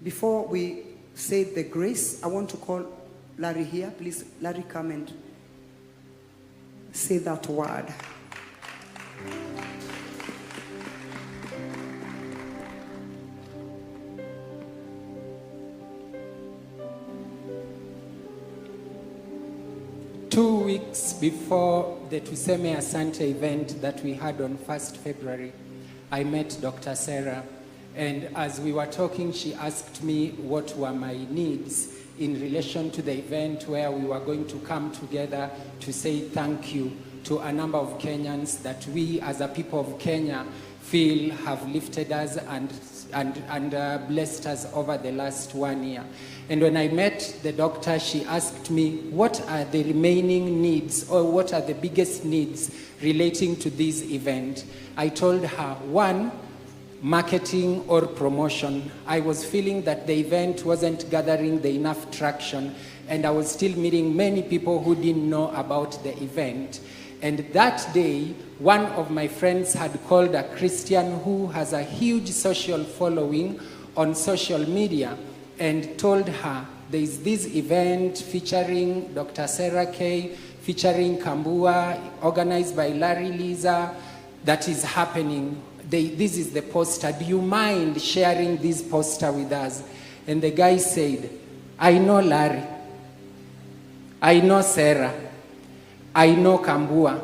Before we say the grace, I want to call Larry here. Please, Larry, come and say that word. Two weeks before the TUSEME Asante event that we had on 1st February, I met Dr. Sarah, and as we were talking, she asked me what were my needs in relation to the event where we were going to come together to say thank you to a number of Kenyans that we as a people of Kenya feel have lifted us and blessed us over the last 1 year. And when I met the doctor, she asked me, what are the remaining needs, or what are the biggest needs relating to this event? I told her, one, marketing or promotion. I was feeling that the event wasn't gathering the enough traction, and I was still meeting many people who didn't know about the event. And that day, one of my friends had called a Christian who has a huge social following on social media and told her, there is this event featuring Dr. Sarah K, featuring Kambua, organized by Larry, Liza, that is happening. This is the poster. Do you mind sharing this poster with us? And the guy said, I know Larry, I know Sarah, I know Kambua,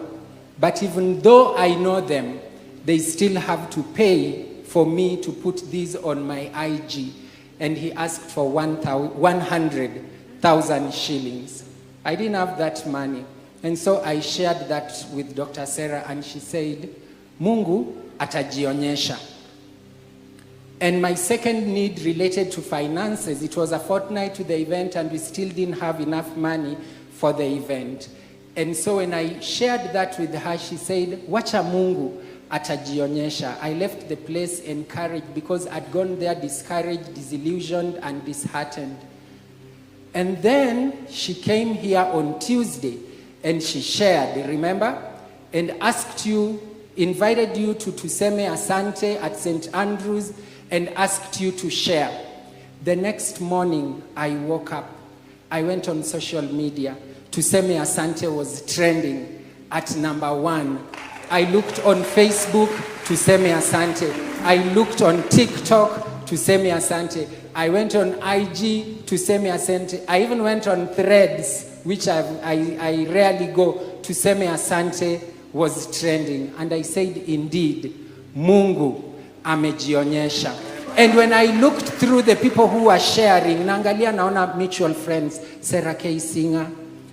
but even though I know them, they still have to pay for me to put this on my IG. And he asked for 100,000 shillings. I didn't have that money. And so I shared that with Dr. Sarah, and she said, Mungu atajionyesha. And my second need related to finances. It was a fortnight to the event, and we still didn't have enough money for the event. And so when I shared that with her, she said, Wacha Mungu atajionyesha. I left the place encouraged because I'd gone there discouraged, disillusioned, and disheartened. And then she came here on Tuesday and she shared, remember? And asked you, invited you to TUSEME Asante at St. Andrews and asked you to share. The next morning, I woke up. I went on social media. TUSEME Asante was trending at #1. I looked on Facebook, TUSEME Asante. I looked on TikTok, TUSEME Asante. I went on IG, TUSEME Asante. I even went on Threads, which I rarely go. TUSEME Asante was trending. And I said, indeed, Mungu amejionyesha. And when I looked through the people who were sharing, naangalia naona mutual friends, Sarah K. Singer,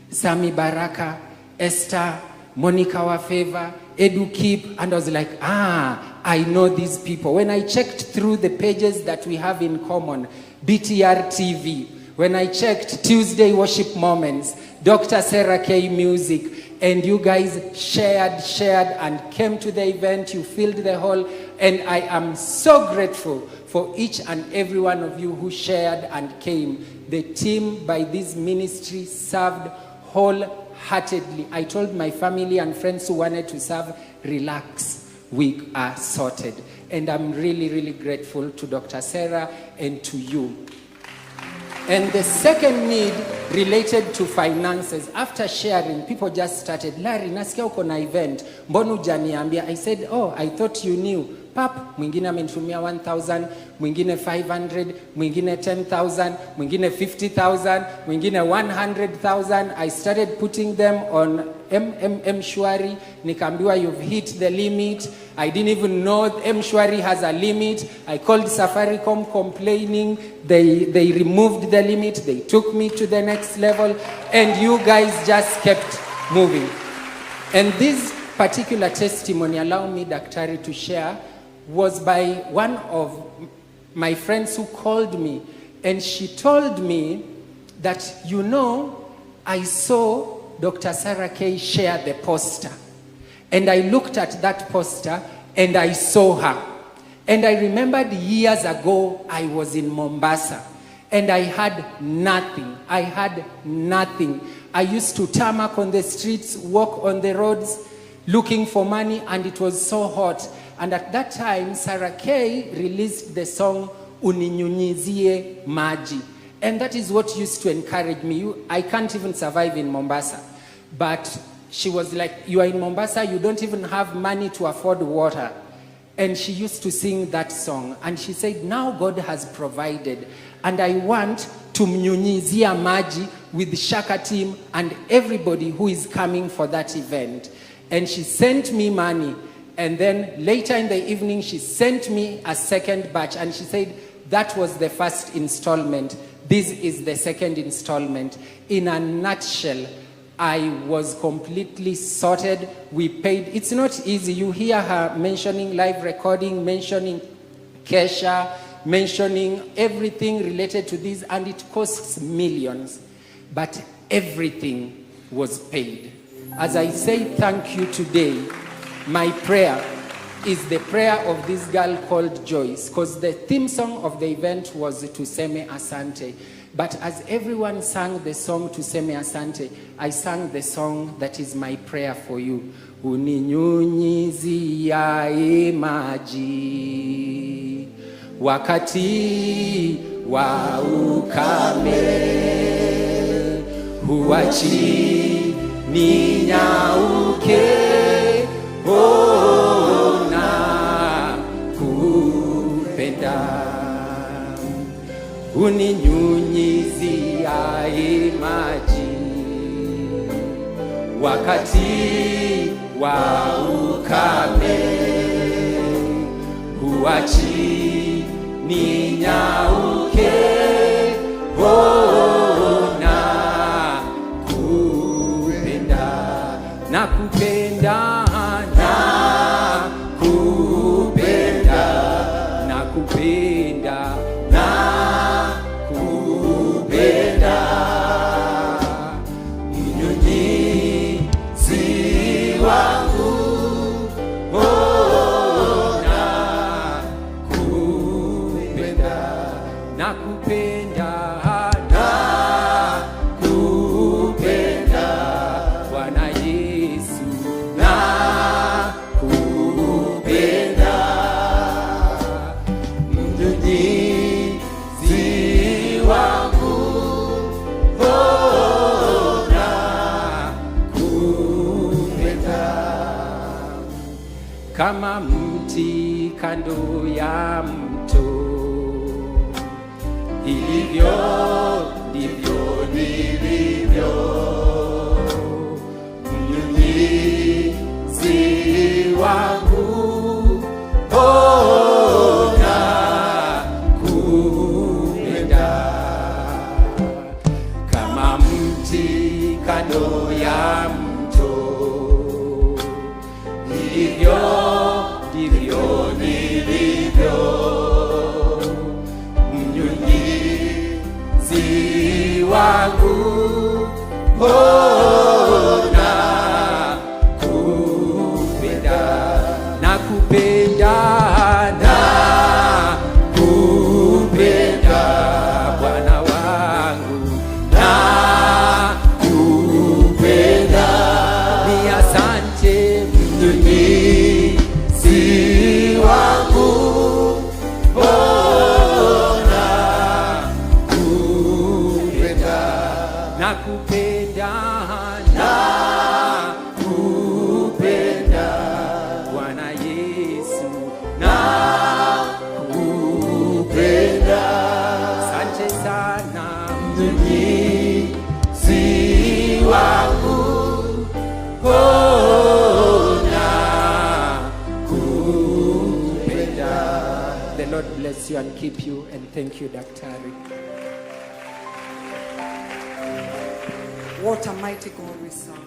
Sami Baraka, Esther, Monica Wafeva, Edu Keep, and I was like, I know these people. When I checked through the pages that we have in common, BTR TV, when I checked Tuesday Worship Moments, Dr. Sarah K Music, and you guys shared and came to the event, you filled the hall, and I am so grateful for each and every one of you who shared and came. The team by this ministry served wholeheartedly. I told my family and friends who wanted to serve, relax, we are sorted. And I'm really, really grateful to Dr. Sarah and to you. And the second need related to finances. After sharing, people just started, Larry, nasikia uko na event, mbona hujaniambia? I said, oh, I thought you knew. Pap, mwingine amenitumia 1,000, mwingine 500, mwingine 10,000, mwingine 50,000, mwingine 100,000. I started putting them on M-Shwari. Nikaambiwa, you've hit the limit. I didn't even know M-Shwari has a limit. I called Safaricom complaining. They removed the limit. They took me to the next level. And you guys just kept moving. And this particular testimony, allow me, Daktari, to share, was by one of my friends who called me, and she told me that, you know, I saw Dr. Sarah K share the poster, and I looked at that poster and I saw her, and I remembered years ago I was in Mombasa and I had nothing. I used to tarmac on the streets, walk on the roads looking for money, and it was so hot. And at that time, Sarah K released the song uninyunyizie maji. And that is what used to encourage me. I can't even survive in Mombasa. But she was like, you are in Mombasa, you don't even have money to afford water. And she used to sing that song. And she said, now God has provided. And I want to mnyunyizia maji with Shaka team and everybody who is coming for that event. And she sent me money. And then later in the evening, she sent me a second batch. And she said, that was the first installment. This is the second installment. In a nutshell, I was completely sorted. We paid. It's not easy. You hear her mentioning live recording, mentioning Kesha, mentioning everything related to this, and it costs millions. But everything was paid. As I say thank you today, my prayer is the prayer of this girl called Joyce, because the theme song of the event was TUSEME ASANTE. But as everyone sang the song TUSEME ASANTE, I sang the song that is my prayer for you. Uninyunyiziae maji wakati wa ukame, huachi ninyauke, ona kupenda. Uninyunyiziae maji wakati wa ukame, huachi ninyauke, ona kupenda. Nakupenda, nakupenda, nakupenda, nakupenda. Mnyunyizi wangu, ona kupenda. Nakupenda, nakupenda, Bwana Yesu, nakupenda. Mnyunyizi wangu, ona kupenda. Kama mti kando ya mto, hivyo ndivyo nilivyo. Mnyunyizi wangu, ona kupenda. Kama mti kando ya mto, hivyo ndivyo nilivyo. Mnyunyizi wangu, ona kupenda. Nakupenda, nakupenda, Bwana wangu, nakupenda. Ni asante mnyunyizi wangu, ona kupenda. Nakupenda, nakupenda, Bwana Yesu, nakupenda. Asante sana mnyunyizi wangu, ona kupenda. The Lord bless you and keep you, and thank you, Daktari. What a mighty God we serve.